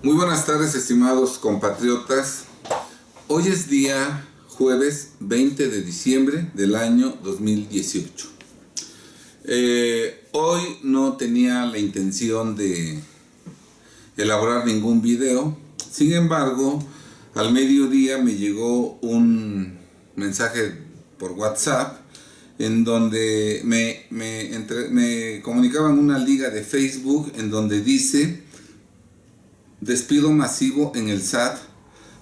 Muy buenas tardes, estimados compatriotas. Hoy es día jueves 20 de diciembre del año 2018. Hoy no tenía la intención de elaborar ningún video. Sin embargo, al mediodía me llegó un mensaje por WhatsApp en donde me comunicaban una liga de Facebook en donde dice: despido masivo en el SAT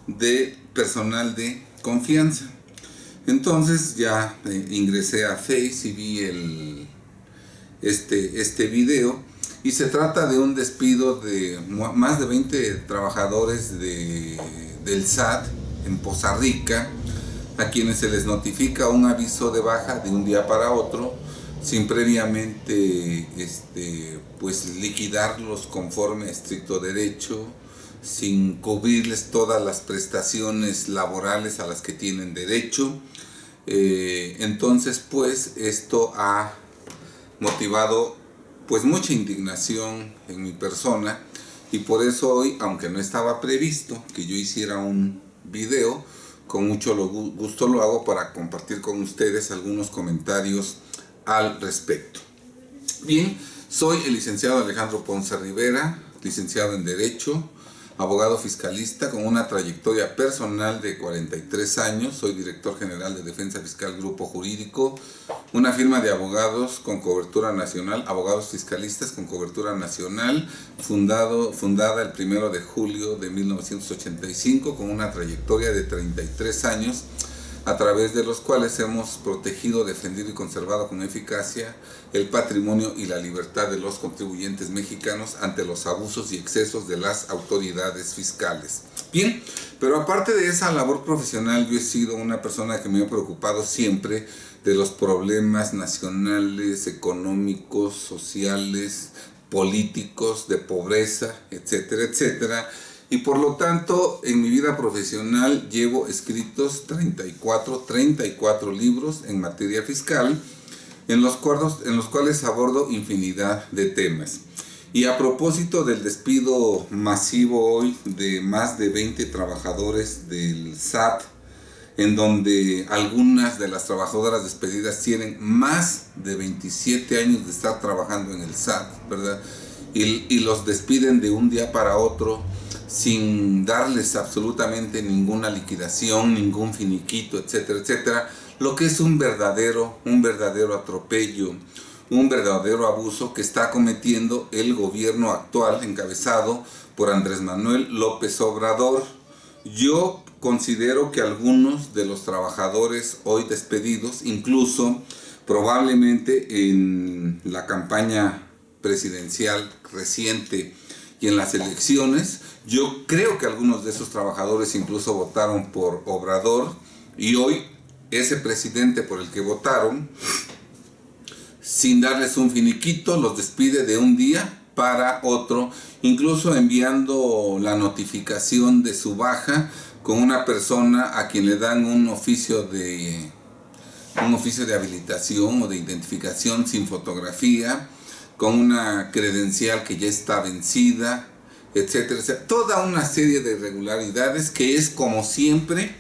de personal de confianza. Entonces ya ingresé a Face y vi este video, y se trata de un despido de más de 20 trabajadores del SAT en Poza Rica, a quienes se les notifica un aviso de baja de un día para otro, sin previamente pues liquidarlos conforme a estricto derecho, sin cubrirles todas las prestaciones laborales a las que tienen derecho. Entonces pues esto ha motivado pues mucha indignación en mi persona, y por eso hoy, aunque no estaba previsto que yo hiciera un video, con mucho gusto lo hago para compartir con ustedes algunos comentarios al respecto. Bien, soy el licenciado Alejandro Ponce Rivera, licenciado en Derecho, abogado fiscalista con una trayectoria personal de 43 años. Soy director general de Defensa Fiscal Grupo Jurídico, una firma de abogados con cobertura nacional, abogados fiscalistas con cobertura nacional, fundada el 1 de julio de 1985, con una trayectoria de 33 años, a través de los cuales hemos protegido, defendido y conservado con eficacia el patrimonio y la libertad de los contribuyentes mexicanos ante los abusos y excesos de las autoridades fiscales. Bien, pero aparte de esa labor profesional, yo he sido una persona que me ha preocupado siempre de los problemas nacionales, económicos, sociales, políticos, de pobreza, etcétera, etcétera. Y por lo tanto, en mi vida profesional llevo escritos 34 libros en materia fiscal, en los cuales abordo infinidad de temas. Y a propósito del despido masivo hoy de más de 20 trabajadores del SAT, en donde algunas de las trabajadoras despedidas tienen más de 27 años de estar trabajando en el SAT, ¿verdad? Y los despiden de un día para otro, sin darles absolutamente ninguna liquidación, ningún finiquito, etcétera, etcétera, lo que es un verdadero atropello, un verdadero abuso que está cometiendo el gobierno actual, encabezado por Andrés Manuel López Obrador. Yo considero que algunos de los trabajadores hoy despedidos, incluso probablemente en la campaña presidencial reciente y en las elecciones, yo creo que algunos de esos trabajadores incluso votaron por Obrador, y hoy ese presidente por el que votaron, sin darles un finiquito, los despide de un día para otro, incluso enviando la notificación de su baja con una persona a quien le dan un oficio de habilitación o de identificación sin fotografía, con una credencial que ya está vencida, etcétera, etcétera. Toda una serie de irregularidades que es como siempre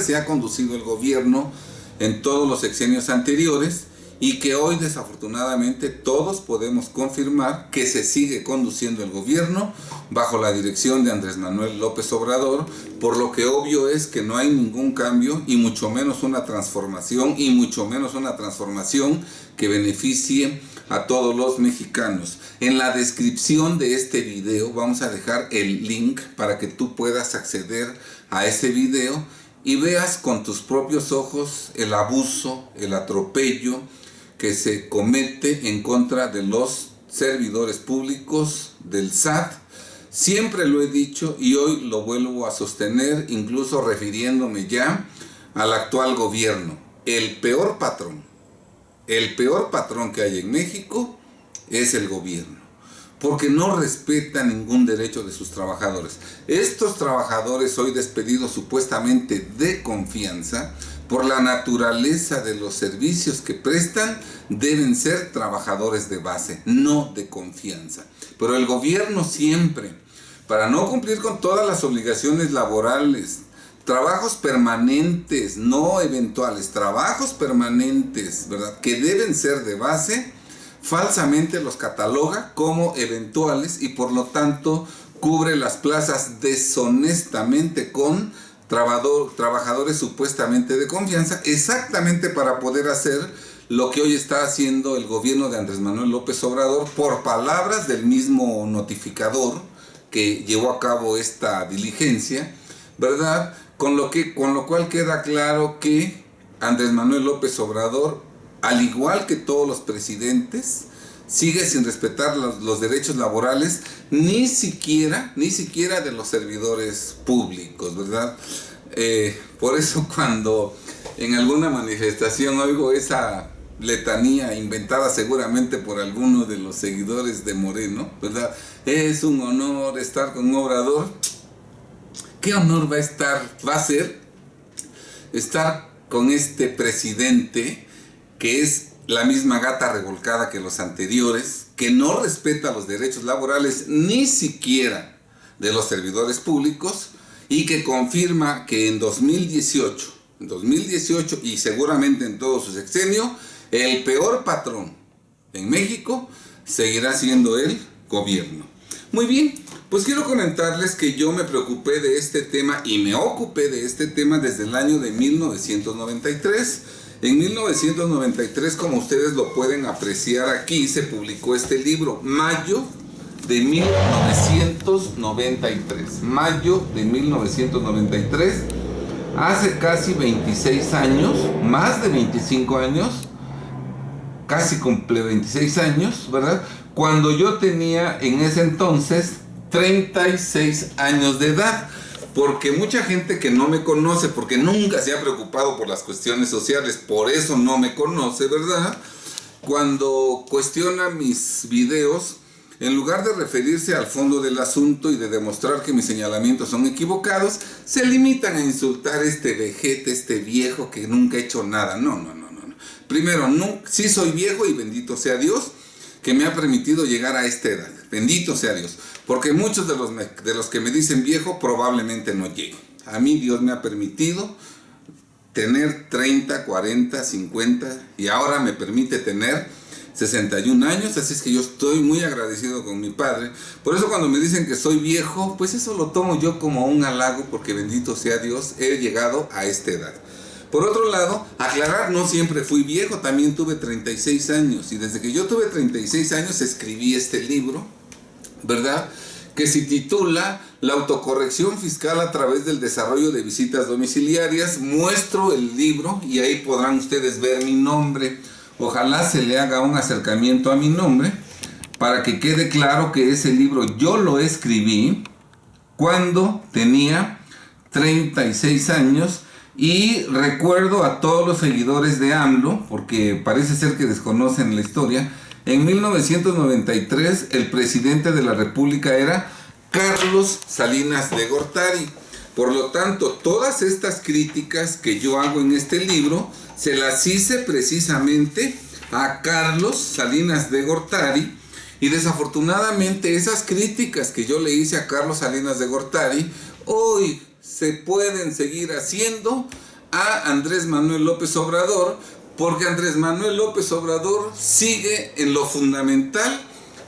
se ha conducido el gobierno en todos los sexenios anteriores, y que hoy desafortunadamente todos podemos confirmar que se sigue conduciendo el gobierno bajo la dirección de Andrés Manuel López Obrador, por lo que obvio es que no hay ningún cambio, y mucho menos una transformación que beneficie a todos los mexicanos. En la descripción de este video vamos a dejar el link para que tú puedas acceder a ese video y veas con tus propios ojos el abuso, el atropello que se comete en contra de los servidores públicos del SAT. Siempre lo he dicho y hoy lo vuelvo a sostener, incluso refiriéndome ya al actual gobierno. El peor patrón que hay en México es el gobierno, porque no respeta ningún derecho de sus trabajadores. Estos trabajadores hoy despedidos supuestamente de confianza, por la naturaleza de los servicios que prestan, deben ser trabajadores de base, no de confianza. Pero el gobierno siempre, para no cumplir con todas las obligaciones laborales, trabajos permanentes, no eventuales, trabajos permanentes, ¿verdad?, que deben ser de base, falsamente los cataloga como eventuales y por lo tanto cubre las plazas deshonestamente con trabajadores supuestamente de confianza, exactamente para poder hacer lo que hoy está haciendo el gobierno de Andrés Manuel López Obrador, por palabras del mismo notificador que llevó a cabo esta diligencia, ¿verdad? Con lo cual queda claro que Andrés Manuel López Obrador, al igual que todos los presidentes, sigue sin respetar los derechos laborales, ni siquiera de los servidores públicos, ¿verdad? Por eso cuando en alguna manifestación oigo esa letanía inventada seguramente por alguno de los seguidores de Moreno, ¿verdad? Es un honor estar con Obrador. ¿Qué honor va a ser estar con este presidente que es la misma gata revolcada que los anteriores, que no respeta los derechos laborales ni siquiera de los servidores públicos y que confirma que en 2018 y seguramente en todo su sexenio, el peor patrón en México seguirá siendo el gobierno? Muy bien, pues quiero comentarles que yo me preocupé de este tema y me ocupé de este tema desde el año de 1993. En 1993, como ustedes lo pueden apreciar aquí, se publicó este libro, mayo de 1993. Mayo de 1993, hace casi 26 años, más de 25 años, casi cumple 26 años, ¿verdad? Cuando yo tenía en ese entonces 36 años de edad. Porque mucha gente que no me conoce, porque nunca se ha preocupado por las cuestiones sociales, por eso no me conoce, ¿verdad? Cuando cuestiona mis videos, en lugar de referirse al fondo del asunto y de demostrar que mis señalamientos son equivocados, se limitan a insultar este vejete, este viejo que nunca ha hecho nada. No. Primero, sí soy viejo y bendito sea Dios que me ha permitido llegar a esta edad. Bendito sea Dios. Porque muchos de los que me dicen viejo probablemente no lleguen. A mí Dios me ha permitido tener 30, 40, 50 y ahora me permite tener 61 años. Así es que yo estoy muy agradecido con mi padre. Por eso cuando me dicen que soy viejo, pues eso lo tomo yo como un halago, porque bendito sea Dios, he llegado a esta edad. Por otro lado, aclarar, no siempre fui viejo, también tuve 36 años. Y desde que yo tuve 36 años escribí este libro, ¿verdad?, que se titula La autocorrección fiscal a través del desarrollo de visitas domiciliarias. Muestro el libro y ahí podrán ustedes ver mi nombre. Ojalá se le haga un acercamiento a mi nombre para que quede claro que ese libro yo lo escribí cuando tenía 36 años. Y recuerdo a todos los seguidores de AMLO, porque parece ser que desconocen la historia. En 1993 el presidente de la República era Carlos Salinas de Gortari. Por lo tanto, todas estas críticas que yo hago en este libro se las hice precisamente a Carlos Salinas de Gortari. Y desafortunadamente esas críticas que yo le hice a Carlos Salinas de Gortari hoy se pueden seguir haciendo a Andrés Manuel López Obrador, porque Andrés Manuel López Obrador sigue en lo fundamental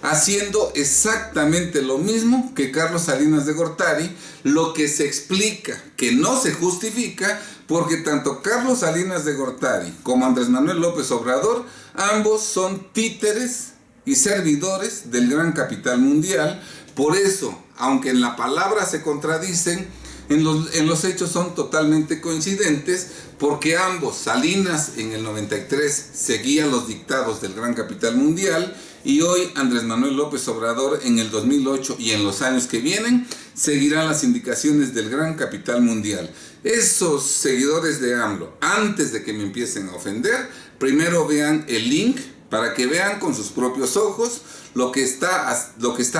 haciendo exactamente lo mismo que Carlos Salinas de Gortari, lo que se explica, que no se justifica, porque tanto Carlos Salinas de Gortari como Andrés Manuel López Obrador, ambos son títeres y servidores del gran capital mundial. Por eso, aunque en la palabra se contradicen, en los hechos son totalmente coincidentes, porque ambos, Salinas en el 93 seguía los dictados del gran capital mundial, y hoy Andrés Manuel López Obrador en el 2008 y en los años que vienen seguirán las indicaciones del gran capital mundial. Esos seguidores de AMLO, antes de que me empiecen a ofender, primero vean el link para que vean con sus propios ojos lo que está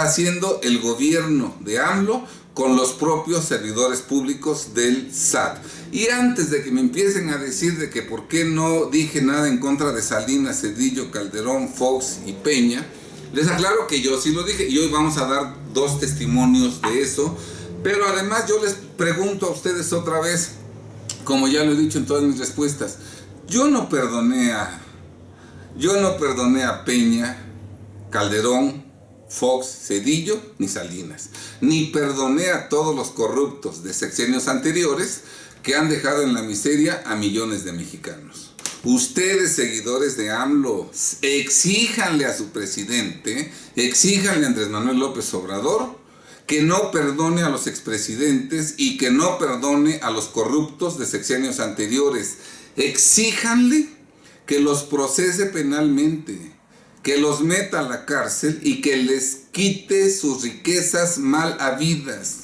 haciendo el gobierno de AMLO con los propios servidores públicos del SAT. Y antes de que me empiecen a decir de que por qué no dije nada en contra de Salinas, Cedillo, Calderón, Fox y Peña, Les aclaro que yo sí lo dije y hoy vamos a dar 2 testimonios de eso, pero además yo les pregunto a ustedes otra vez, como ya lo he dicho en todas mis respuestas, yo no perdoné a Peña, Calderón, Fox, Zedillo ni Salinas, ni perdoné a todos los corruptos de sexenios anteriores que han dejado en la miseria a millones de mexicanos. Ustedes, seguidores de AMLO, exíjanle a su presidente, exíjanle a Andrés Manuel López Obrador que no perdone a los expresidentes y que no perdone a los corruptos de sexenios anteriores. Exíjanle que los procese penalmente, que los meta a la cárcel y que les quite sus riquezas mal habidas.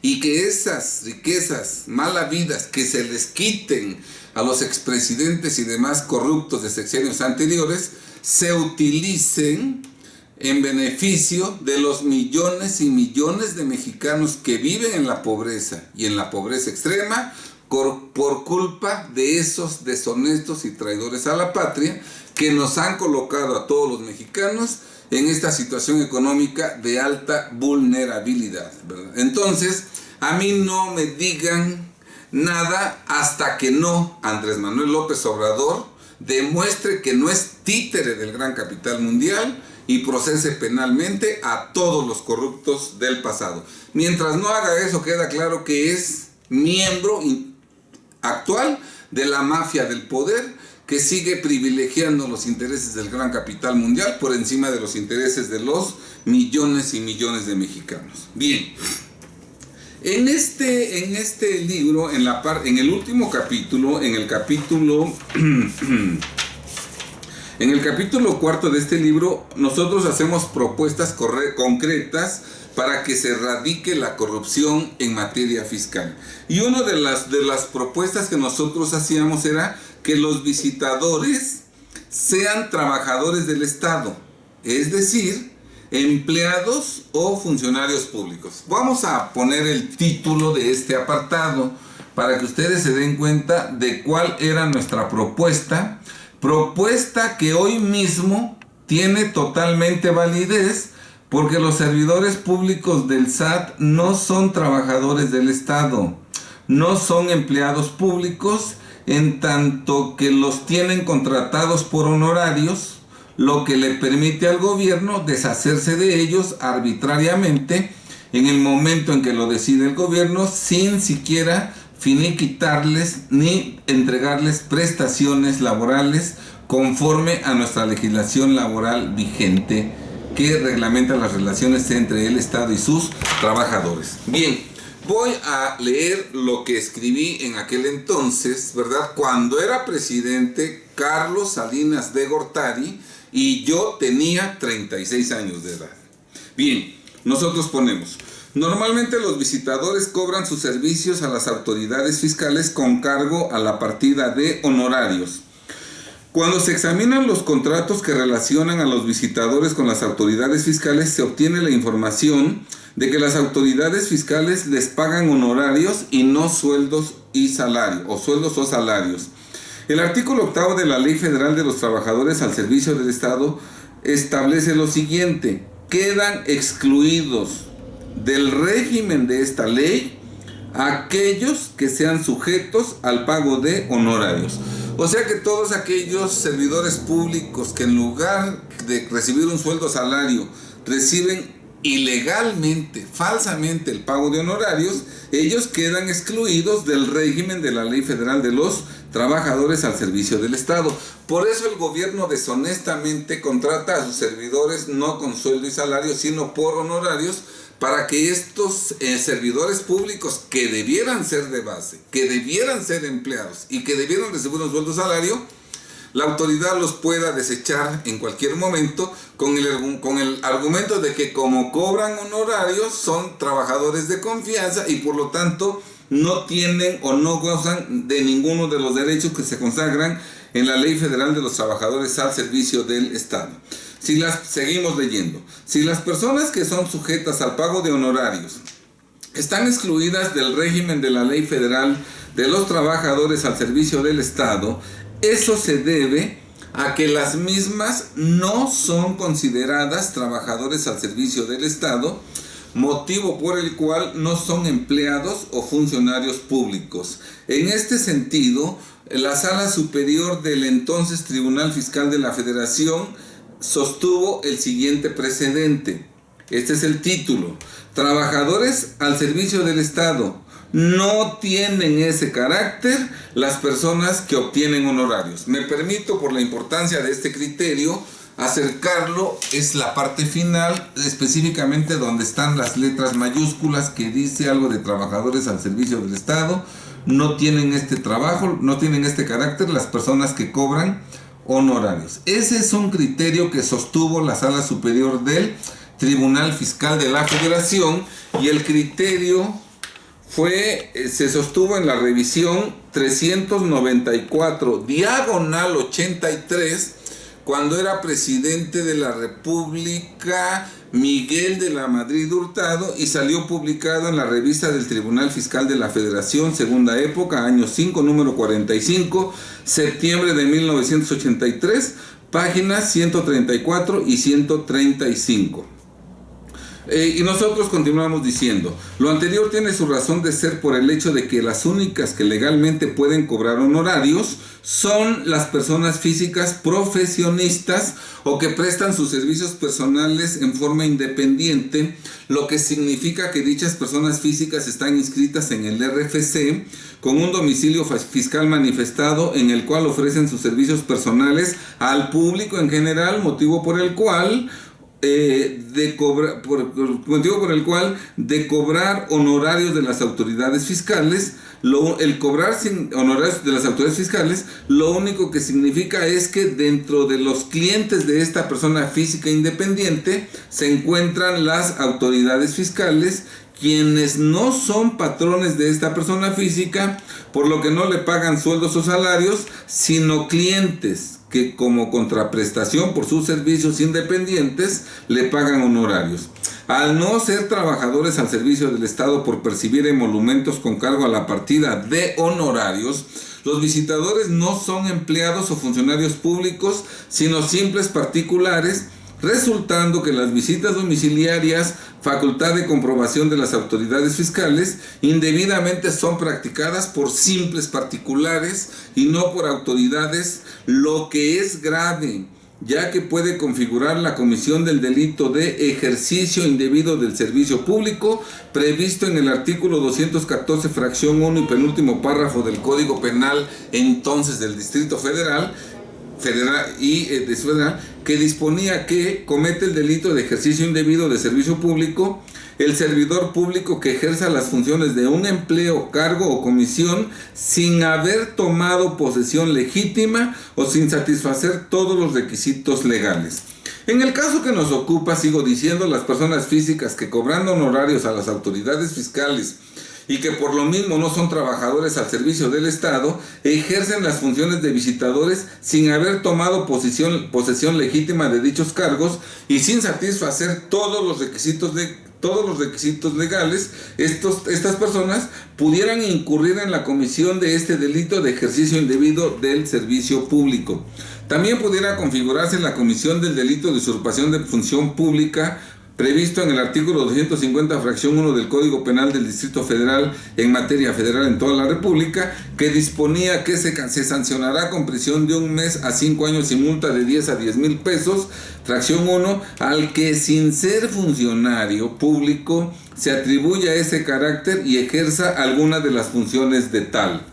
Y que esas riquezas mal habidas que se les quiten a los expresidentes y demás corruptos de sexenios anteriores se utilicen en beneficio de los millones y millones de mexicanos que viven en la pobreza y en la pobreza extrema por culpa de esos deshonestos y traidores a la patria que nos han colocado a todos los mexicanos en esta situación económica de alta vulnerabilidad, ¿verdad? Entonces, a mí no me digan nada hasta que no Andrés Manuel López Obrador demuestre que no es títere del gran capital mundial y procese penalmente a todos los corruptos del pasado. Mientras no haga eso, queda claro que es miembro actual de la mafia del poder que sigue privilegiando los intereses del gran capital mundial por encima de los intereses de los millones y millones de mexicanos. Bien, en este libro, en el último capítulo, en el capítulo 4 de este libro, nosotros hacemos propuestas concretas para que se erradique la corrupción en materia fiscal. Y una de las propuestas que nosotros hacíamos era que los visitadores sean trabajadores del Estado, es decir, empleados o funcionarios públicos. Vamos a poner el título de este apartado para que ustedes se den cuenta de cuál era nuestra propuesta que hoy mismo tiene totalmente validez, porque los servidores públicos del SAT no son trabajadores del Estado, no son empleados públicos, en tanto que los tienen contratados por honorarios, lo que le permite al gobierno deshacerse de ellos arbitrariamente en el momento en que lo decide el gobierno, sin siquiera finiquitarles ni entregarles prestaciones laborales conforme a nuestra legislación laboral vigente que reglamenta las relaciones entre el Estado y sus trabajadores. Bien, voy a leer lo que escribí en aquel entonces, ¿verdad? Cuando era presidente Carlos Salinas de Gortari y yo tenía 36 años de edad. Bien, nosotros ponemos: normalmente los visitadores cobran sus servicios a las autoridades fiscales con cargo a la partida de honorarios. Cuando se examinan los contratos que relacionan a los visitadores con las autoridades fiscales, se obtiene la información de que las autoridades fiscales les pagan honorarios y no sueldos y salarios, o sueldos o salarios. El artículo 8 de la Ley Federal de los Trabajadores al Servicio del Estado establece lo siguiente: quedan excluidos del régimen de esta ley aquellos que sean sujetos al pago de honorarios. O sea que todos aquellos servidores públicos que en lugar de recibir un sueldo o salario reciben ilegalmente, falsamente el pago de honorarios, ellos quedan excluidos del régimen de la Ley Federal de los Trabajadores al Servicio del Estado. Por eso el gobierno deshonestamente contrata a sus servidores no con sueldo y salario, sino por honorarios, para que estos servidores públicos que debieran ser de base, que debieran ser empleados y que debieran recibir un sueldo salario, la autoridad los pueda desechar en cualquier momento con el argumento de que como cobran honorarios son trabajadores de confianza y por lo tanto no tienen o no gozan de ninguno de los derechos que se consagran en la Ley Federal de los Trabajadores al Servicio del Estado. Seguimos leyendo. Si las personas que son sujetas al pago de honorarios están excluidas del régimen de la Ley Federal de los Trabajadores al Servicio del Estado, eso se debe a que las mismas no son consideradas trabajadores al servicio del Estado, motivo por el cual no son empleados o funcionarios públicos. En este sentido, la Sala Superior del entonces Tribunal Fiscal de la Federación sostuvo el siguiente precedente. Este es el título: trabajadores al servicio del Estado. No tienen ese carácter las personas que obtienen honorarios. Me permito, por la importancia de este criterio, acercarlo. Es la parte final, específicamente donde están las letras mayúsculas, que dice algo de trabajadores al servicio del Estado. No tienen este trabajo, no tienen este carácter las personas que cobran honorarios. Ese es un criterio que sostuvo la Sala Superior del Tribunal Fiscal de la Federación, y el criterio se sostuvo en la revisión 394, diagonal 83, cuando era presidente de la República Miguel de la Madrid Hurtado, y salió publicado en la revista del Tribunal Fiscal de la Federación, segunda época, año 5, número 45, septiembre de 1983, páginas 134 y 135. Y nosotros continuamos diciendo: lo anterior tiene su razón de ser por el hecho de que las únicas que legalmente pueden cobrar honorarios son las personas físicas profesionistas o que prestan sus servicios personales en forma independiente, lo que significa que dichas personas físicas están inscritas en el RFC con un domicilio fiscal manifestado, en el cual ofrecen sus servicios personales al público en general, motivo por el cual de cobrar honorarios de las autoridades fiscales, el cobrar honorarios de las autoridades fiscales, lo único que significa es que dentro de los clientes de esta persona física independiente se encuentran las autoridades fiscales, quienes no son patrones de esta persona física, por lo que no le pagan sueldos o salarios, sino clientes que como contraprestación por sus servicios independientes le pagan honorarios. Al no ser trabajadores al servicio del Estado por percibir emolumentos con cargo a la partida de honorarios, los visitadores no son empleados o funcionarios públicos, sino simples particulares, resultando que las visitas domiciliarias, facultad de comprobación de las autoridades fiscales, indebidamente son practicadas por simples particulares y no por autoridades, lo que es grave, ya que puede configurar la comisión del delito de ejercicio indebido del servicio público, previsto en el artículo 214, fracción 1 y penúltimo párrafo del Código Penal entonces del Distrito Federal, que disponía que comete el delito de ejercicio indebido de servicio público el servidor público que ejerza las funciones de un empleo, cargo o comisión sin haber tomado posesión legítima o sin satisfacer todos los requisitos legales. En el caso que nos ocupa, sigo diciendo, las personas físicas que cobrando honorarios a las autoridades fiscales y que por lo mismo no son trabajadores al servicio del Estado, ejercen las funciones de visitadores sin haber tomado posesión legítima de dichos cargos y sin satisfacer todos los requisitos legales. Estas personas pudieran incurrir en la comisión de este delito de ejercicio indebido del servicio público. También pudiera configurarse la comisión del delito de usurpación de función pública, previsto en el artículo 250, fracción 1 del Código Penal del Distrito Federal en materia federal en toda la República, que disponía que se sancionará con prisión de 1 mes a 5 años y multa de 10 a 10 mil pesos, fracción 1, al que sin ser funcionario público se atribuya ese carácter y ejerza alguna de las funciones de tal.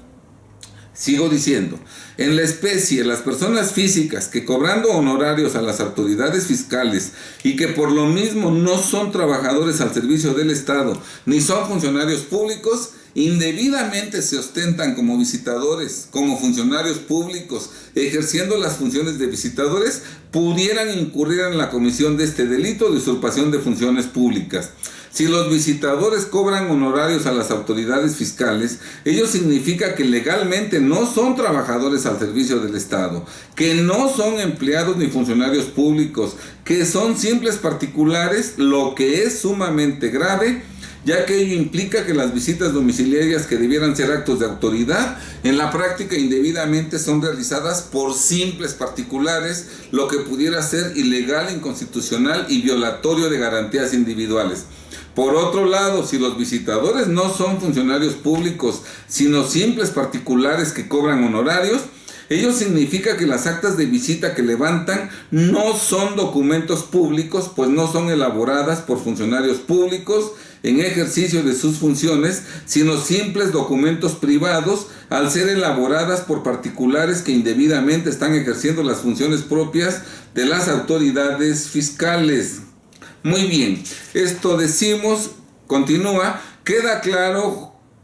Sigo diciendo, en la especie, las personas físicas que cobrando honorarios a las autoridades fiscales y que por lo mismo no son trabajadores al servicio del Estado ni son funcionarios públicos, indebidamente se ostentan como visitadores, como funcionarios públicos, ejerciendo las funciones de visitadores, pudieran incurrir en la comisión de este delito de usurpación de funciones públicas. Si los visitadores cobran honorarios a las autoridades fiscales, ello significa que legalmente no son trabajadores al servicio del Estado, que no son empleados ni funcionarios públicos, que son simples particulares, lo que es sumamente grave, ya que ello implica que las visitas domiciliarias, que debieran ser actos de autoridad, en la práctica indebidamente son realizadas por simples particulares, lo que pudiera ser ilegal, inconstitucional y violatorio de garantías individuales. Por otro lado, si los visitadores no son funcionarios públicos, sino simples particulares que cobran honorarios, ello significa que las actas de visita que levantan no son documentos públicos, pues no son elaboradas por funcionarios públicos en ejercicio de sus funciones, sino simples documentos privados al ser elaboradas por particulares que indebidamente están ejerciendo las funciones propias de las autoridades fiscales. Muy bien, esto decimos, continúa,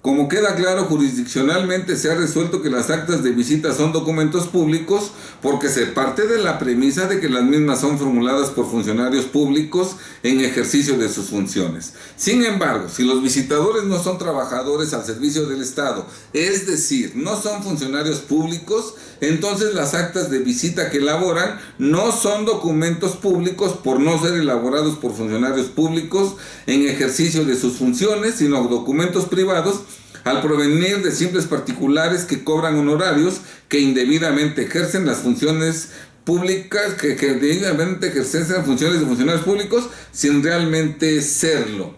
como queda claro, jurisdiccionalmente se ha resuelto que las actas de visita son documentos públicos porque se parte de la premisa de que las mismas son formuladas por funcionarios públicos en ejercicio de sus funciones. Sin embargo, si los visitadores no son trabajadores al servicio del Estado, es decir, no son funcionarios públicos, entonces las actas de visita que elaboran no son documentos públicos por no ser elaborados por funcionarios públicos en ejercicio de sus funciones, sino documentos privados al provenir de simples particulares que cobran honorarios, que indebidamente ejercen las funciones públicas, que indebidamente ejercen funciones de funcionarios públicos sin realmente serlo.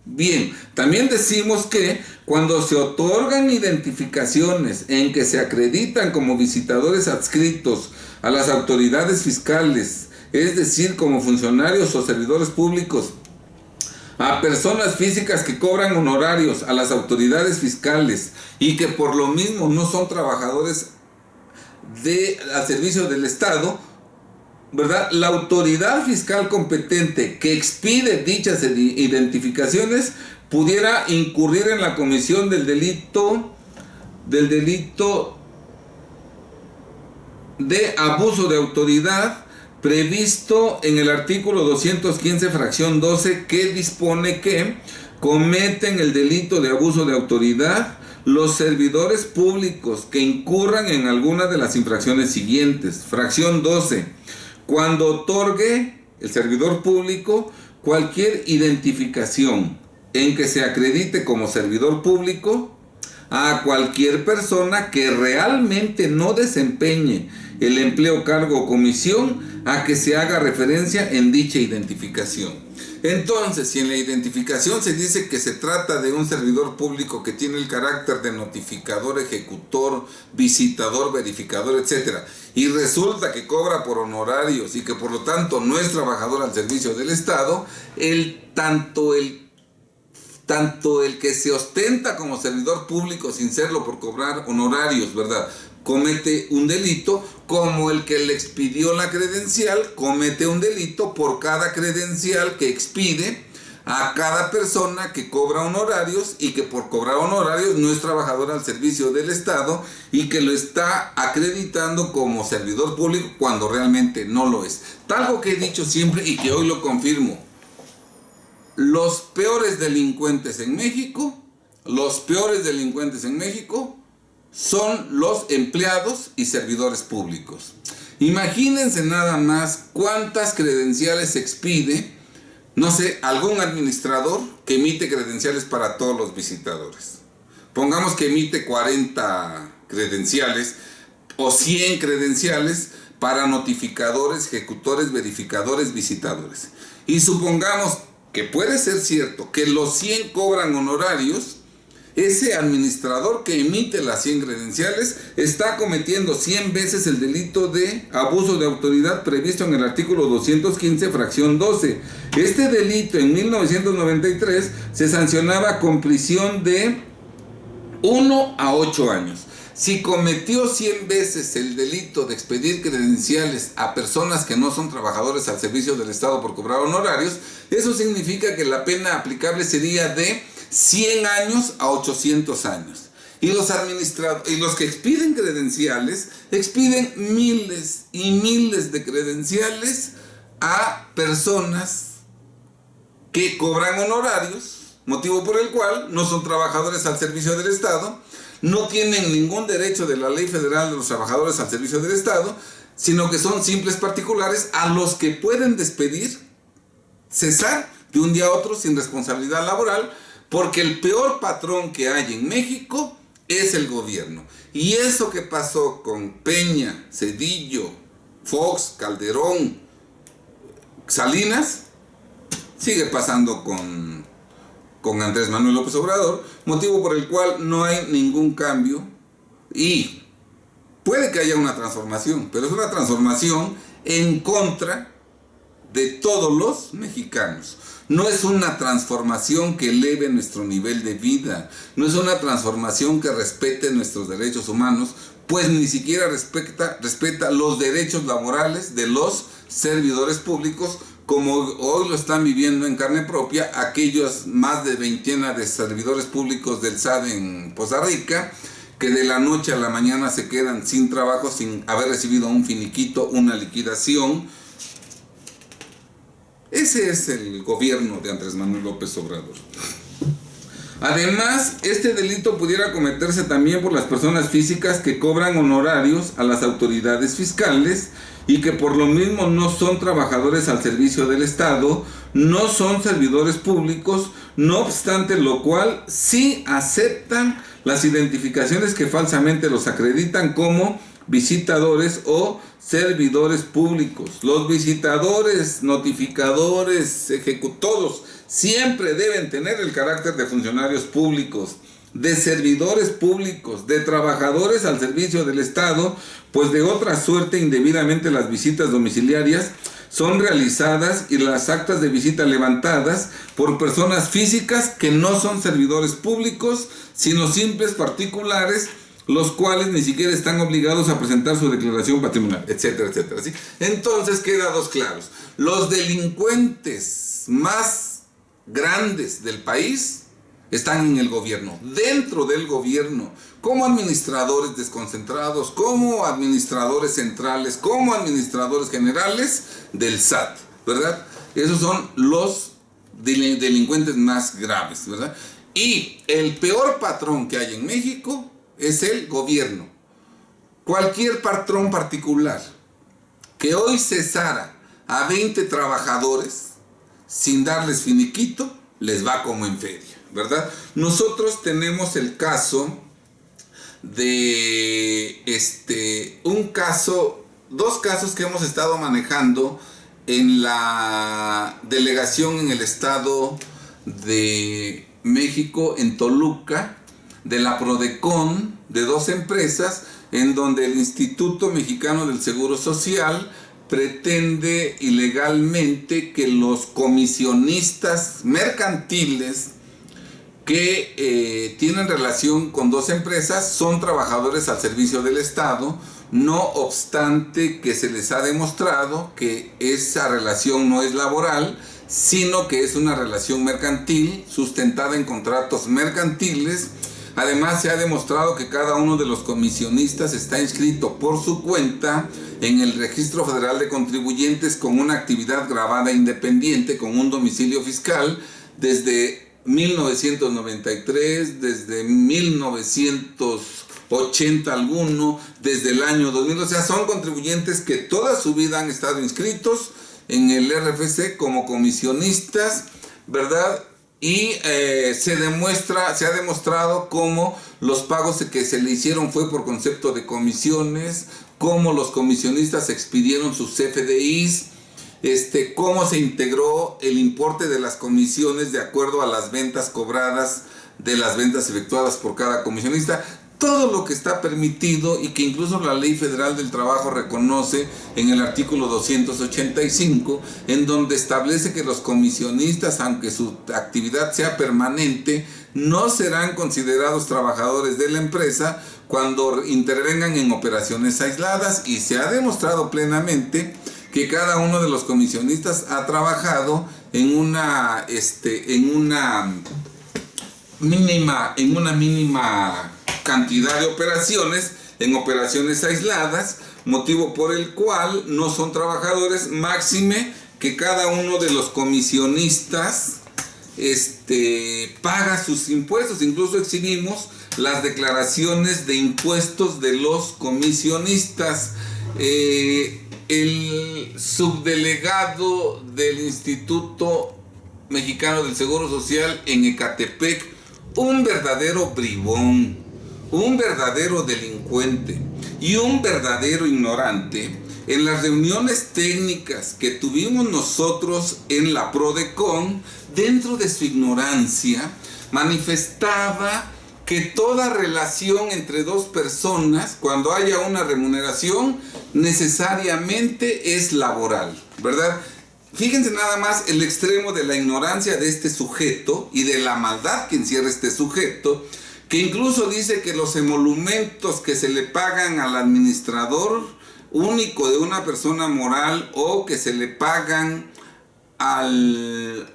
Bien, también decimos que cuando se otorgan identificaciones en que se acreditan como visitadores adscritos a las autoridades fiscales, es decir, como funcionarios o servidores públicos, a personas físicas que cobran honorarios a las autoridades fiscales y que por lo mismo no son trabajadores al servicio del Estado, ¿verdad? La autoridad fiscal competente que expide dichas identificaciones pudiera incurrir en la comisión del delito de abuso de autoridad previsto en el artículo 215, fracción 12, que dispone que cometen el delito de abuso de autoridad los servidores públicos que incurran en alguna de las infracciones siguientes. Fracción 12. Cuando otorgue el servidor público cualquier identificación en que se acredite como servidor público a cualquier persona que realmente no desempeñe el empleo, cargo o comisión a que se haga referencia en dicha identificación. Entonces, si en la identificación se dice que se trata de un servidor público que tiene el carácter de notificador, ejecutor, visitador, verificador, etc., y resulta que cobra por honorarios y que por lo tanto no es trabajador al servicio del Estado, tanto el que se ostenta como servidor público sin serlo por cobrar honorarios, ¿verdad?, comete un delito, como el que le expidió la credencial comete un delito por cada credencial que expide a cada persona que cobra honorarios y que por cobrar honorarios no es trabajador al servicio del Estado y que lo está acreditando como servidor público cuando realmente no lo es. Algo que he dicho siempre y que hoy lo confirmo: los peores delincuentes en México son los empleados y servidores públicos. Imagínense nada más cuántas credenciales se expide, no sé, algún administrador que emite credenciales para todos los visitadores. Pongamos que emite 40 credenciales o 100 credenciales para notificadores, ejecutores, verificadores, visitadores. Y supongamos que puede ser cierto que los 100 cobran honorarios. Ese administrador que emite las 100 credenciales está cometiendo 100 veces el delito de abuso de autoridad previsto en el artículo 215, fracción 12. Este delito en 1993 se sancionaba con prisión de 1 a 8 años. Si cometió 100 veces el delito de expedir credenciales a personas que no son trabajadores al servicio del Estado por cobrar honorarios, eso significa que la pena aplicable sería de 100 años a 800 años. Y los que expiden credenciales, expiden miles y miles de credenciales a personas que cobran honorarios, motivo por el cual no son trabajadores al servicio del Estado, no tienen ningún derecho de la Ley Federal de los Trabajadores al Servicio del Estado, sino que son simples particulares a los que pueden despedir, cesar de un día a otro sin responsabilidad laboral, Porque el peor patrón que hay en México es el gobierno. Y eso que pasó con Peña, Zedillo, Fox, Calderón, Salinas, sigue pasando con Andrés Manuel López Obrador, motivo por el cual no hay ningún cambio y puede que haya una transformación, pero es una transformación en contra de todos los mexicanos. No es una transformación que eleve nuestro nivel de vida, no es una transformación que respete nuestros derechos humanos, pues ni siquiera respeta los derechos laborales de los servidores públicos, como hoy lo están viviendo en carne propia aquellos más de veintena de servidores públicos del SAT en Poza Rica, que de la noche a la mañana se quedan sin trabajo, sin haber recibido un finiquito, una liquidación. Ese es el gobierno de Andrés Manuel López Obrador. Además, este delito pudiera cometerse también por las personas físicas que cobran honorarios a las autoridades fiscales y que por lo mismo no son trabajadores al servicio del Estado, no son servidores públicos, no obstante lo cual sí aceptan las identificaciones que falsamente los acreditan como visitadores o servidores públicos. Los visitadores, notificadores, ejecutores, siempre deben tener el carácter de funcionarios públicos, de servidores públicos, de trabajadores al servicio del Estado, pues de otra suerte indebidamente las visitas domiciliarias son realizadas y las actas de visita levantadas por personas físicas que no son servidores públicos, sino simples particulares, los cuales ni siquiera están obligados a presentar su declaración patrimonial, etcétera, etcétera. ¿Sí? Entonces queda dos claros. Los delincuentes más grandes del país están en el gobierno, dentro del gobierno, como administradores desconcentrados, como administradores centrales, como administradores generales del SAT, ¿verdad? Esos son los delincuentes más graves, ¿verdad? Y el peor patrón que hay en México es el gobierno. Cualquier patrón particular que hoy cesara a 20 trabajadores sin darles finiquito, les va como en feria, ¿verdad? Nosotros tenemos el caso de dos casos que hemos estado manejando en la delegación en el Estado de México, en Toluca, de la Prodecon, de dos empresas, en donde el Instituto Mexicano del Seguro Social pretende ilegalmente que los comisionistas mercantiles que tienen relación con dos empresas son trabajadores al servicio del Estado, no obstante que se les ha demostrado que esa relación no es laboral, sino que es una relación mercantil sustentada en contratos mercantiles. Además, se ha demostrado que cada uno de los comisionistas está inscrito por su cuenta en el Registro Federal de Contribuyentes con una actividad grabada independiente, con un domicilio fiscal desde 1993, desde 1980 alguno, desde el año 2000. O sea, son contribuyentes que toda su vida han estado inscritos en el RFC como comisionistas, ¿verdad? Y se ha demostrado cómo los pagos que se le hicieron fue por concepto de comisiones, cómo los comisionistas expidieron sus CFDIs, cómo se integró el importe de las comisiones de acuerdo a las ventas cobradas de las ventas efectuadas por cada comisionista. Todo lo que está permitido y que incluso la Ley Federal del Trabajo reconoce en el artículo 285, en donde establece que los comisionistas, aunque su actividad sea permanente, no serán considerados trabajadores de la empresa cuando intervengan en operaciones aisladas, y se ha demostrado plenamente que cada uno de los comisionistas ha trabajado en una mínima cantidad de operaciones, en operaciones aisladas, motivo por el cual no son trabajadores, máxime que cada uno de los comisionistas paga sus impuestos. Incluso exhibimos las declaraciones de impuestos de los comisionistas. El subdelegado del Instituto Mexicano del Seguro Social en Ecatepec, un verdadero bribón, un verdadero delincuente y un verdadero ignorante, en las reuniones técnicas que tuvimos nosotros en la PRODECON, dentro de su ignorancia, manifestaba que toda relación entre dos personas, cuando haya una remuneración, necesariamente es laboral, ¿verdad? Fíjense nada más el extremo de la ignorancia de este sujeto y de la maldad que encierra este sujeto, que incluso dice que los emolumentos que se le pagan al administrador único de una persona moral o que se le pagan al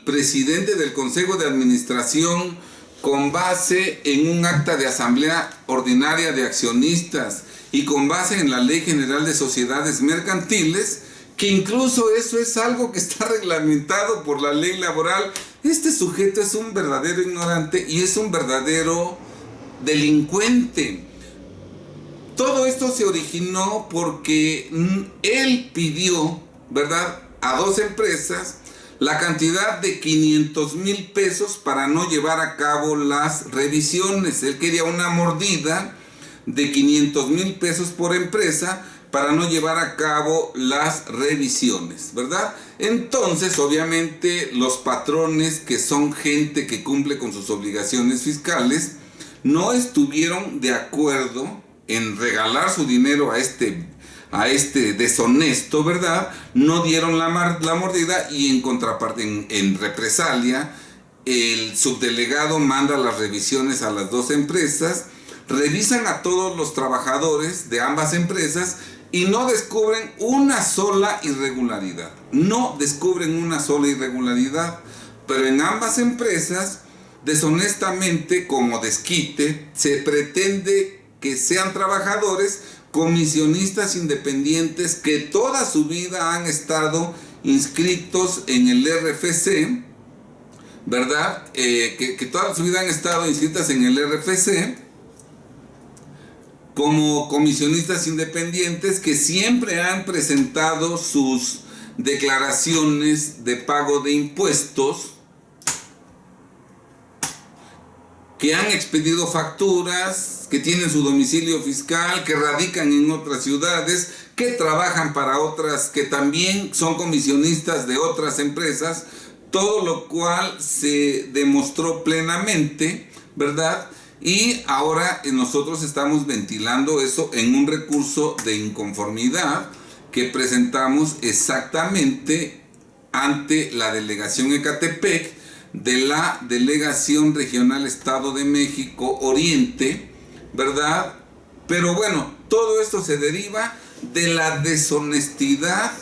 presidente del Consejo de Administración con base en un acta de asamblea ordinaria de accionistas y con base en la Ley General de Sociedades Mercantiles, que incluso eso es algo que está reglamentado por la ley laboral. Este sujeto es un verdadero ignorante y es un verdadero delincuente. Todo esto se originó porque él pidió, ¿verdad?, a dos empresas la cantidad de 500,000 pesos para no llevar a cabo las revisiones. Él quería una mordida de 500,000 pesos por empresa para no llevar a cabo las revisiones, ¿verdad? Entonces, obviamente, los patrones, que son gente que cumple con sus obligaciones fiscales, no estuvieron de acuerdo en regalar su dinero a este deshonesto, ¿verdad? No dieron la mordida y en contraparte, en represalia, el subdelegado manda las revisiones a las dos empresas, revisan a todos los trabajadores de ambas empresas y no descubren una sola irregularidad. No descubren una sola irregularidad, pero en ambas empresas, deshonestamente, como desquite, se pretende que sean trabajadores comisionistas independientes que toda su vida han estado inscritos en el RFC, ¿verdad? Que toda su vida han estado inscritas en el RFC como comisionistas independientes, que siempre han presentado sus declaraciones de pago de impuestos, que han expedido facturas, que tienen su domicilio fiscal, que radican en otras ciudades, que trabajan para otras, que también son comisionistas de otras empresas, todo lo cual se demostró plenamente, ¿verdad? Y ahora nosotros estamos ventilando eso en un recurso de inconformidad que presentamos exactamente ante la delegación Ecatepec de la Delegación Regional Estado de México Oriente, ¿verdad? Pero bueno, todo esto se deriva de la deshonestidad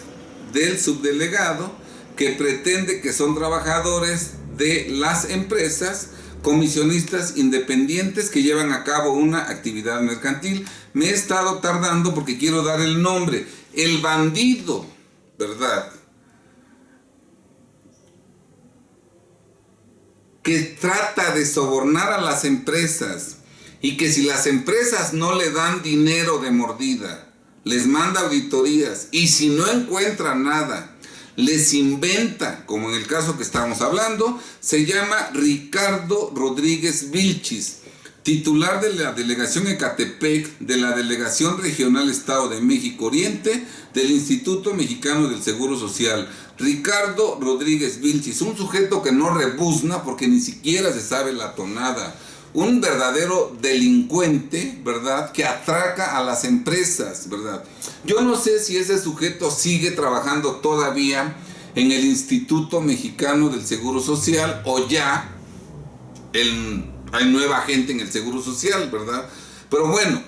del subdelegado, que pretende que son trabajadores de las empresas, comisionistas independientes que llevan a cabo una actividad mercantil. Me he estado tardando porque quiero dar el nombre. El bandido, ¿verdad?, que trata de sobornar a las empresas y que si las empresas no le dan dinero de mordida, les manda auditorías y si no encuentra nada, les inventa, como en el caso que estamos hablando, se llama Ricardo Rodríguez Vilchis, titular de la Delegación Ecatepec, de la Delegación Regional Estado de México Oriente, del Instituto Mexicano del Seguro Social. Ricardo Rodríguez Vilchis, un sujeto que no rebuzna porque ni siquiera se sabe la tonada. Un verdadero delincuente, ¿verdad?, que atraca a las empresas, ¿verdad? Yo no sé si ese sujeto sigue trabajando todavía en el Instituto Mexicano del Seguro Social o ya hay nueva gente en el Seguro Social, ¿verdad? Pero bueno,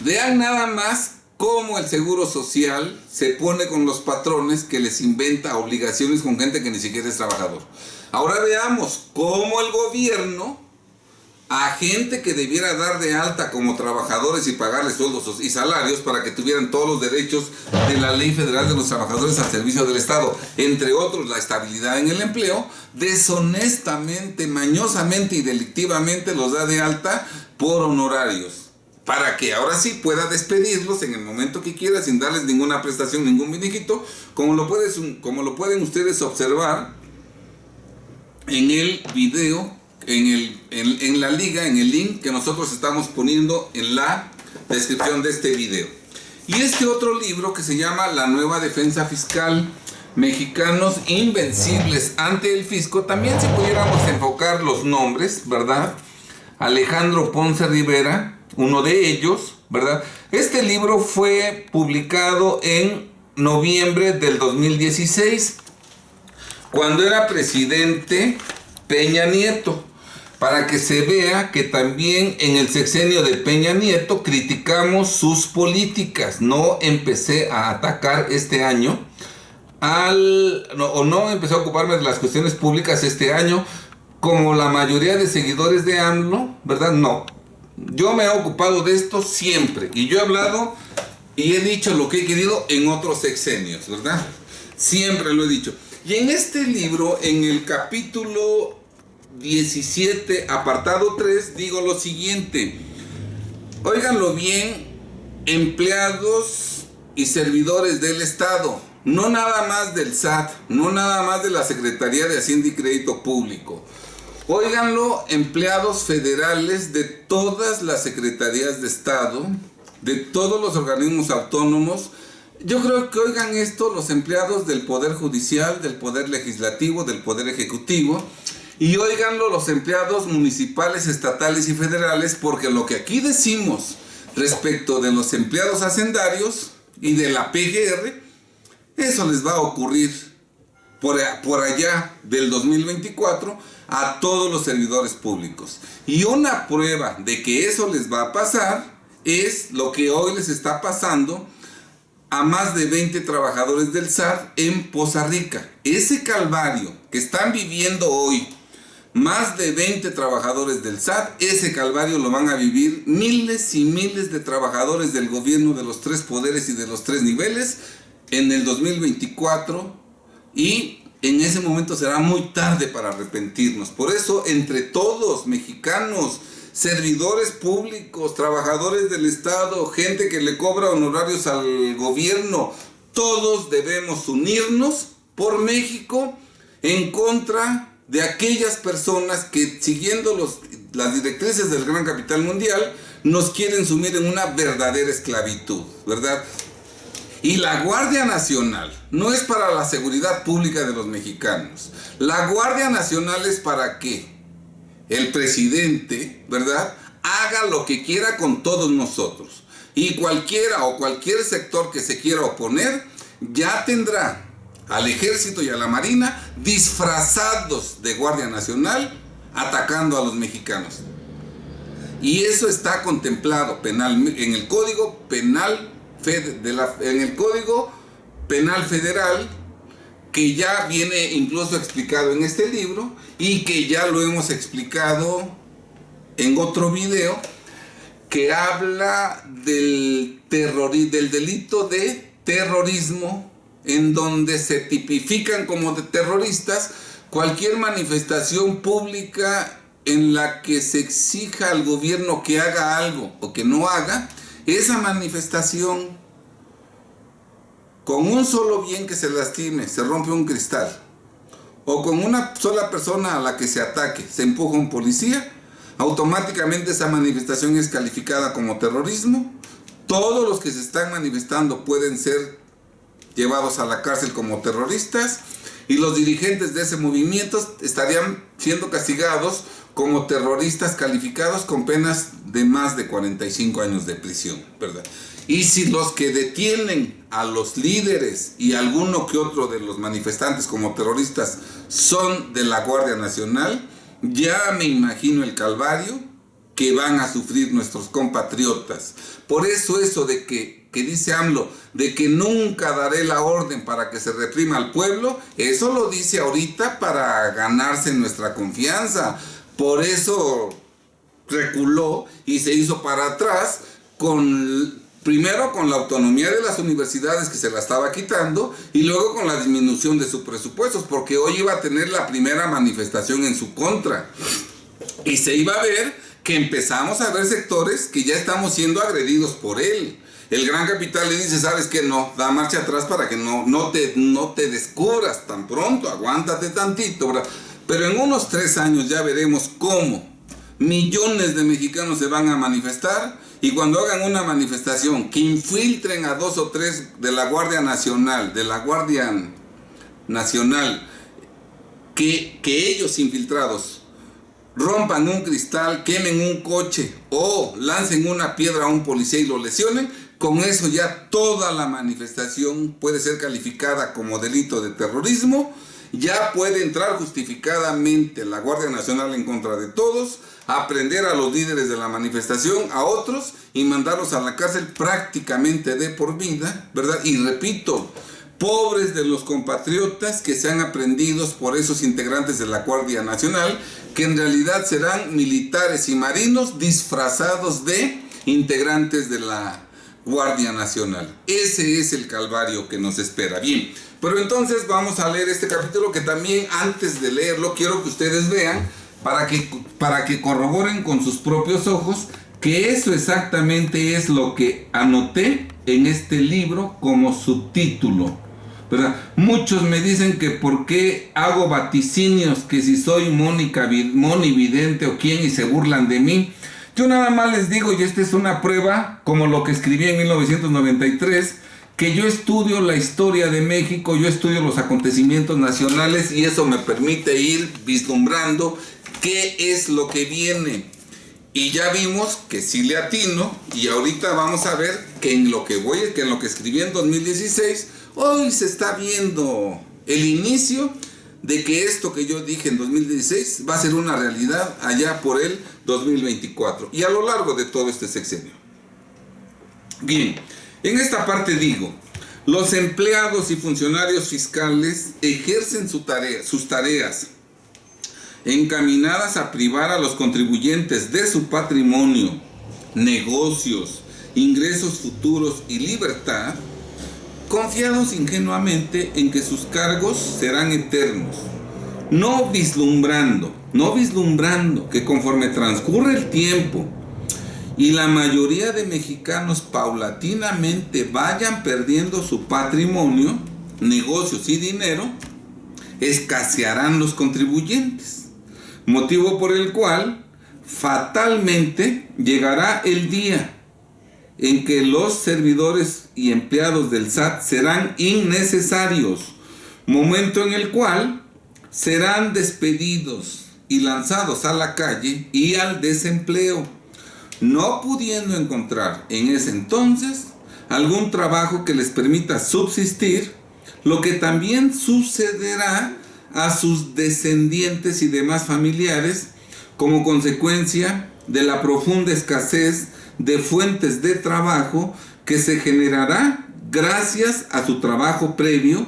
vean nada más cómo el Seguro Social se pone con los patrones, que les inventa obligaciones con gente que ni siquiera es trabajador. Ahora veamos cómo el gobierno, a gente que debiera dar de alta como trabajadores y pagarles sueldos y salarios para que tuvieran todos los derechos de la Ley Federal de los Trabajadores al servicio del Estado, entre otros la estabilidad en el empleo, deshonestamente, mañosamente y delictivamente los da de alta por honorarios. para que ahora sí pueda despedirlos en el momento que quiera, sin darles ninguna prestación, ningún beneficio, como lo pueden ustedes observar en el video, en la liga, en el link que nosotros estamos poniendo en la descripción de este video. Y este otro libro que se llama La Nueva Defensa Fiscal, Mexicanos Invencibles ante el Fisco, también si pudiéramos enfocar los nombres, ¿verdad? Alejandro Ponce Rivera, uno de ellos, ¿verdad? Este libro fue publicado en noviembre del 2016, cuando era presidente Peña Nieto, para que se vea que también en el sexenio de Peña Nieto criticamos sus políticas. No empecé a atacar este año, no empecé a ocuparme de las cuestiones públicas este año, como la mayoría de seguidores de AMLO, ¿verdad? No. Yo me he ocupado de esto siempre, y yo he hablado y he dicho lo que he querido en otros sexenios, ¿verdad? Siempre lo he dicho. Y en este libro, en el capítulo 17, apartado 3, digo lo siguiente. Óiganlo bien, empleados y servidores del Estado, no nada más del SAT, no nada más de la Secretaría de Hacienda y Crédito Público. Óiganlo, empleados federales de todas las secretarías de Estado, de todos los organismos autónomos. Yo creo que oigan esto los empleados del Poder Judicial, del Poder Legislativo, del Poder Ejecutivo, y óiganlo los empleados municipales, estatales y federales, porque lo que aquí decimos respecto de los empleados hacendarios y de la PGR, eso les va a ocurrir por allá del 2024 a todos los servidores públicos. Y una prueba de que eso les va a pasar es lo que hoy les está pasando a más de 20 trabajadores del SAT en Poza Rica. Ese calvario que están viviendo hoy más de 20 trabajadores del SAT, ese calvario lo van a vivir miles y miles de trabajadores del gobierno de los tres poderes y de los tres niveles en el 2024, y en ese momento será muy tarde para arrepentirnos. Por eso, entre todos, mexicanos, servidores públicos, trabajadores del Estado, gente que le cobra honorarios al gobierno, todos debemos unirnos por México en contra de aquellas personas que, siguiendo las directrices del gran capital mundial, nos quieren sumir en una verdadera esclavitud, ¿verdad? Y la Guardia Nacional no es para la seguridad pública de los mexicanos. La Guardia Nacional es para que el presidente, ¿verdad?, haga lo que quiera con todos nosotros. Y cualquiera o cualquier sector que se quiera oponer ya tendrá al Ejército y a la Marina disfrazados de Guardia Nacional atacando a los mexicanos. Y eso está contemplado penal en el Código Penal Federal, que ya viene incluso explicado en este libro y que ya lo hemos explicado en otro video, que habla del delito de terrorismo, en donde se tipifican como de terroristas cualquier manifestación pública en la que se exija al gobierno que haga algo o que no haga. Esa manifestación, con un solo bien que se lastime, se rompe un cristal, o con una sola persona a la que se ataque, se empuja un policía, automáticamente esa manifestación es calificada como terrorismo. Todos los que se están manifestando pueden ser llevados a la cárcel como terroristas, y los dirigentes de ese movimiento estarían siendo castigados como terroristas calificados con penas de más de 45 años de prisión, ¿verdad? Y si los que detienen a los líderes y alguno que otro de los manifestantes como terroristas son de la Guardia Nacional, ya me imagino el calvario que van a sufrir nuestros compatriotas. Por eso de que dice AMLO, de que nunca daré la orden para que se reprima al pueblo, eso lo dice ahorita para ganarse nuestra confianza. Por eso reculó y se hizo para atrás, primero con la autonomía de las universidades, que se la estaba quitando, y luego con la disminución de sus presupuestos, porque hoy iba a tener la primera manifestación en su contra. Y se iba a ver que empezamos a ver sectores que ya estamos siendo agredidos por él. El gran capital le dice, ¿sabes qué? No, da marcha atrás para que no te descubras tan pronto, aguántate tantito, ¿verdad? Pero en unos 3 años ya veremos cómo millones de mexicanos se van a manifestar, y cuando hagan una manifestación que infiltren a 2 o 3 de la Guardia Nacional, que ellos infiltrados rompan un cristal, quemen un coche o lancen una piedra a un policía y lo lesionen, con eso ya toda la manifestación puede ser calificada como delito de terrorismo. Ya puede entrar justificadamente la Guardia Nacional en contra de todos, aprender a los líderes de la manifestación, a otros, y mandarlos a la cárcel prácticamente de por vida, ¿verdad? Y repito, pobres de los compatriotas que sean aprendidos por esos integrantes de la Guardia Nacional, que en realidad serán militares y marinos disfrazados de integrantes de la Guardia Nacional. Ese es el calvario que nos espera. Bien, pero entonces vamos a leer este capítulo, que también antes de leerlo quiero que ustedes vean para que corroboren con sus propios ojos que eso exactamente es lo que anoté en este libro como subtítulo, ¿verdad? Muchos me dicen que por qué hago vaticinios, que si soy Moni Vidente o quién, y se burlan de mí. Yo nada más les digo, y esta es una prueba, como lo que escribí en 1993, que yo estudio la historia de México, yo estudio los acontecimientos nacionales, y eso me permite ir vislumbrando qué es lo que viene. Y ya vimos que sí le atino, y ahorita vamos a ver que en lo que escribí en 2016, hoy se está viendo el inicio de que esto que yo dije en 2016 va a ser una realidad allá por el 2024 y a lo largo de todo este sexenio. Bien, en esta parte digo, los empleados y funcionarios fiscales ejercen sus tareas encaminadas a privar a los contribuyentes de su patrimonio, negocios, ingresos futuros y libertad, confiados ingenuamente en que sus cargos serán eternos, no vislumbrando que conforme transcurre el tiempo y la mayoría de mexicanos paulatinamente vayan perdiendo su patrimonio, negocios y dinero, escasearán los contribuyentes, motivo por el cual fatalmente llegará el día en que los servidores y empleados del SAT serán innecesarios, momento en el cual serán despedidos y lanzados a la calle y al desempleo, no pudiendo encontrar en ese entonces algún trabajo que les permita subsistir, lo que también sucederá a sus descendientes y demás familiares como consecuencia de la profunda escasez de fuentes de trabajo que se generará gracias a su trabajo previo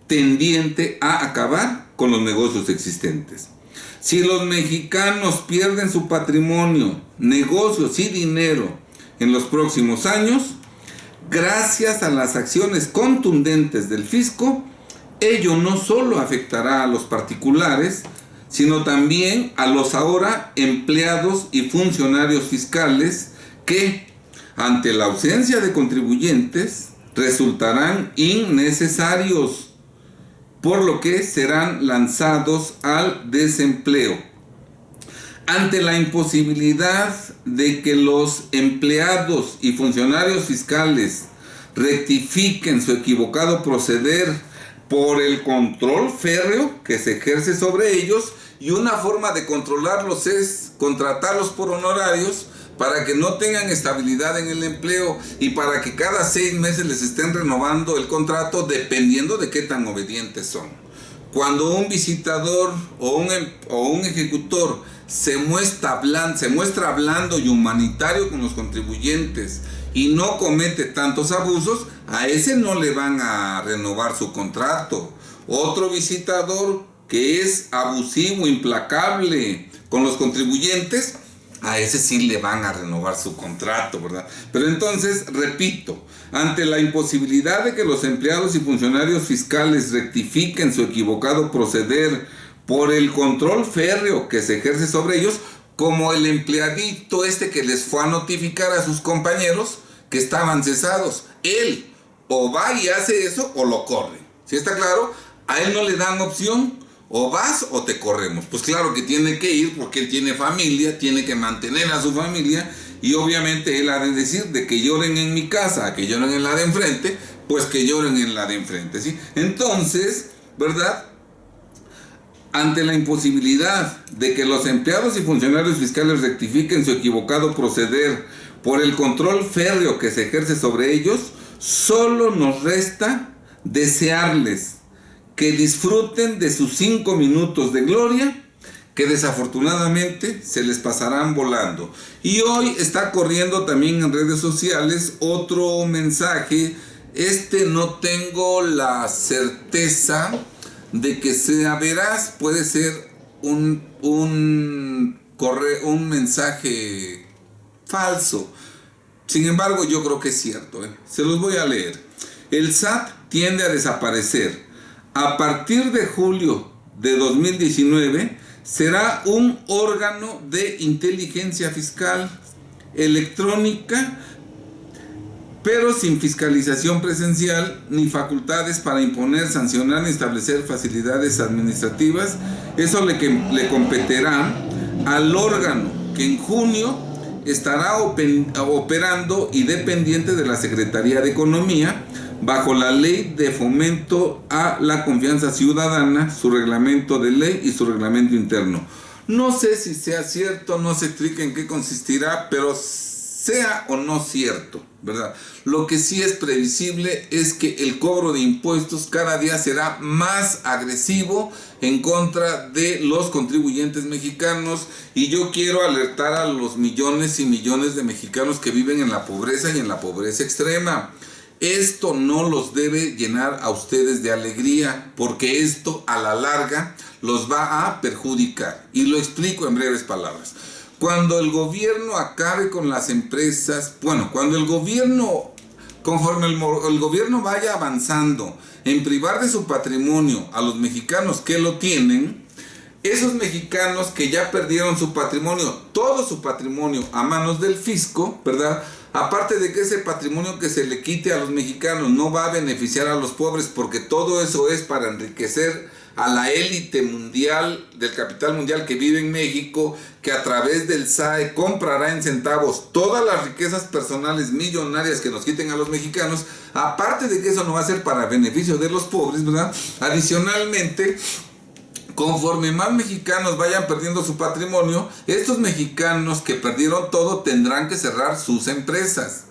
tendiente a acabar con los negocios existentes. Si los mexicanos pierden su patrimonio, negocios y dinero en los próximos años, gracias a las acciones contundentes del fisco, ello no solo afectará a los particulares, sino también a los ahora empleados y funcionarios fiscales que, ante la ausencia de contribuyentes, resultarán innecesarios, por lo que serán lanzados al desempleo. Ante la imposibilidad de que los empleados y funcionarios fiscales rectifiquen su equivocado proceder por el control férreo que se ejerce sobre ellos, y una forma de controlarlos es contratarlos por honorarios para que no tengan estabilidad en el empleo y para que cada 6 meses les estén renovando el contrato dependiendo de qué tan obedientes son. Cuando un visitador o un ejecutor se muestra blando y humanitario con los contribuyentes y no comete tantos abusos, a ese no le van a renovar su contrato. Otro visitador que es abusivo, implacable con los contribuyentes, a ese sí le van a renovar su contrato, ¿verdad? Pero entonces, repito, ante la imposibilidad de que los empleados y funcionarios fiscales rectifiquen su equivocado proceder por el control férreo que se ejerce sobre ellos, como el empleadito este que les fue a notificar a sus compañeros que estaban cesados. Él o va y hace eso o lo corre. ¿Sí está claro? A él no le dan opción, o vas o te corremos. Pues claro que tiene que ir porque él tiene familia, tiene que mantener a su familia, y obviamente él ha de decir de que lloren en mi casa a que lloren en la de enfrente, pues que lloren en la de enfrente, ¿sí? Entonces, ¿verdad? Ante la imposibilidad de que los empleados y funcionarios fiscales rectifiquen su equivocado proceder por el control férreo que se ejerce sobre ellos, solo nos resta desearles que disfruten de sus 5 minutos de gloria, que desafortunadamente se les pasarán volando. Y hoy está corriendo también en redes sociales otro mensaje. No tengo la certeza de que sea veraz, puede ser un mensaje falso. Sin embargo, yo creo que es cierto, Se los voy a leer. El SAT tiende a desaparecer. A partir de julio de 2019 será un órgano de inteligencia fiscal electrónica, pero sin fiscalización presencial ni facultades para imponer, sancionar ni establecer facilidades administrativas. Eso le competirá al órgano que en junio estará operando y dependiente de la Secretaría de Economía, bajo la Ley de Fomento a la Confianza Ciudadana, su reglamento de ley y su reglamento interno. No sé si sea cierto, no se explica en qué consistirá, pero sea o no cierto, ¿verdad? Lo que sí es previsible es que el cobro de impuestos cada día será más agresivo en contra de los contribuyentes mexicanos, y yo quiero alertar a los millones y millones de mexicanos que viven en la pobreza y en la pobreza extrema. Esto no los debe llenar a ustedes de alegría, porque esto a la larga los va a perjudicar. Y lo explico en breves palabras. Cuando el gobierno acabe con las empresas, cuando el gobierno, conforme el gobierno vaya avanzando en privar de su patrimonio a los mexicanos que lo tienen, esos mexicanos que ya perdieron su patrimonio, todo su patrimonio a manos del fisco, ¿verdad? Aparte de que ese patrimonio que se le quite a los mexicanos no va a beneficiar a los pobres, porque todo eso es para enriquecer a la élite mundial, del capital mundial que vive en México, que a través del SAE comprará en centavos todas las riquezas personales millonarias que nos quiten a los mexicanos. Aparte de que eso no va a ser para beneficio de los pobres, ¿verdad? Adicionalmente, conforme más mexicanos vayan perdiendo su patrimonio, estos mexicanos que perdieron todo tendrán que cerrar sus empresas.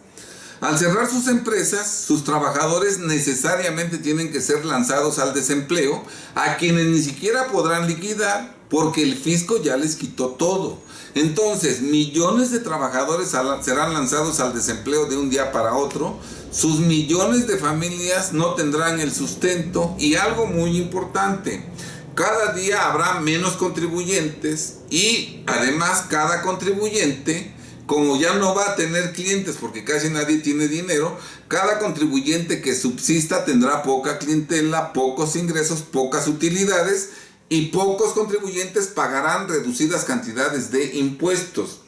Al cerrar sus empresas, sus trabajadores necesariamente tienen que ser lanzados al desempleo, a quienes ni siquiera podrán liquidar porque el fisco ya les quitó todo. Entonces, millones de trabajadores serán lanzados al desempleo de un día para otro, sus millones de familias no tendrán el sustento, y algo muy importante: cada día habrá menos contribuyentes, y además cada contribuyente, como ya no va a tener clientes porque casi nadie tiene dinero, cada contribuyente que subsista tendrá poca clientela, pocos ingresos, pocas utilidades, y pocos contribuyentes pagarán reducidas cantidades de impuestos.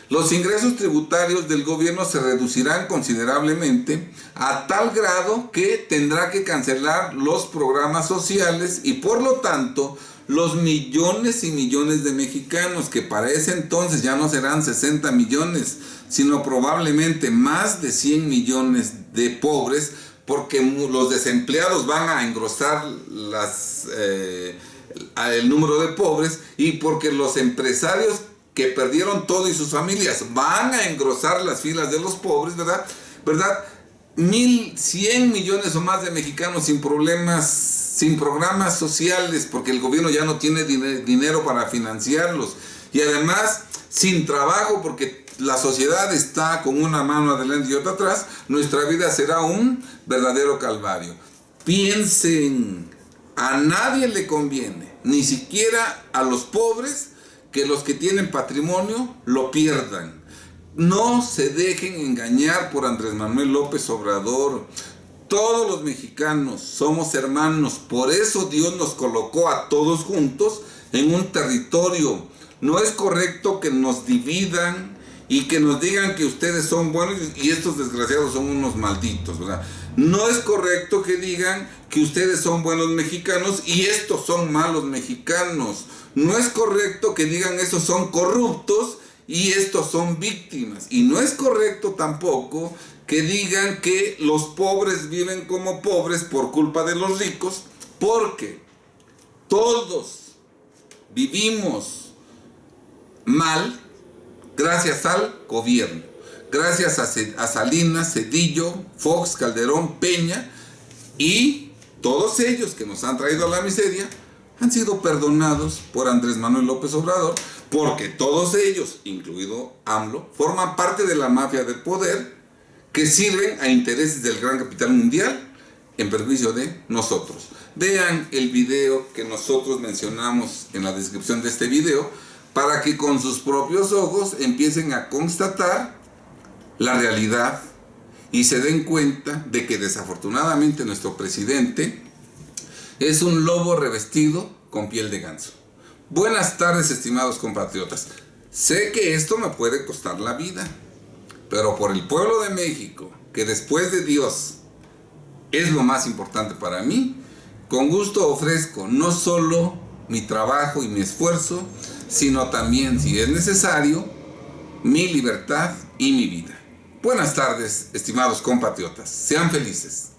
Los ingresos tributarios del gobierno se reducirán considerablemente, a tal grado que tendrá que cancelar los programas sociales, y por lo tanto los millones y millones de mexicanos, que para ese entonces ya no serán 60 millones, sino probablemente más de 100 millones de pobres, porque los desempleados van a engrosar el número de pobres, y porque los empresarios que perdieron todo y sus familias van a engrosar las filas de los pobres, ¿verdad? 100 millones o más de mexicanos sin problemas, sin programas sociales, porque el gobierno ya no tiene dinero para financiarlos, y además sin trabajo, porque la sociedad está con una mano adelante y otra atrás. Nuestra vida será un verdadero calvario. Piensen, a nadie le conviene, ni siquiera a los pobres, que los que tienen patrimonio lo pierdan. No se dejen engañar por Andrés Manuel López Obrador. Todos los mexicanos somos hermanos, por eso Dios nos colocó a todos juntos, en un territorio. No es correcto que nos dividan y que nos digan que ustedes son buenos y estos desgraciados son unos malditos, ¿verdad? No es correcto que digan que ustedes son buenos mexicanos y estos son malos mexicanos. No es correcto que digan estos son corruptos y estos son víctimas. Y no es correcto tampoco que digan que los pobres viven como pobres por culpa de los ricos, porque todos vivimos mal gracias al gobierno, gracias a Salinas, Cedillo, Fox, Calderón, Peña, y todos ellos que nos han traído a la miseria han sido perdonados por Andrés Manuel López Obrador, porque todos ellos, incluido AMLO, forman parte de la mafia del poder que sirven a intereses del gran capital mundial en perjuicio de nosotros. Vean el video que nosotros mencionamos en la descripción de este video para que con sus propios ojos empiecen a constatar la realidad y se den cuenta de que desafortunadamente nuestro presidente es un lobo revestido con piel de ganso. Buenas tardes, estimados compatriotas. Sé que esto me puede costar la vida, pero por el pueblo de México, que después de Dios es lo más importante para mí, con gusto ofrezco no solo mi trabajo y mi esfuerzo, sino también, si es necesario, mi libertad y mi vida. Buenas tardes, estimados compatriotas. Sean felices.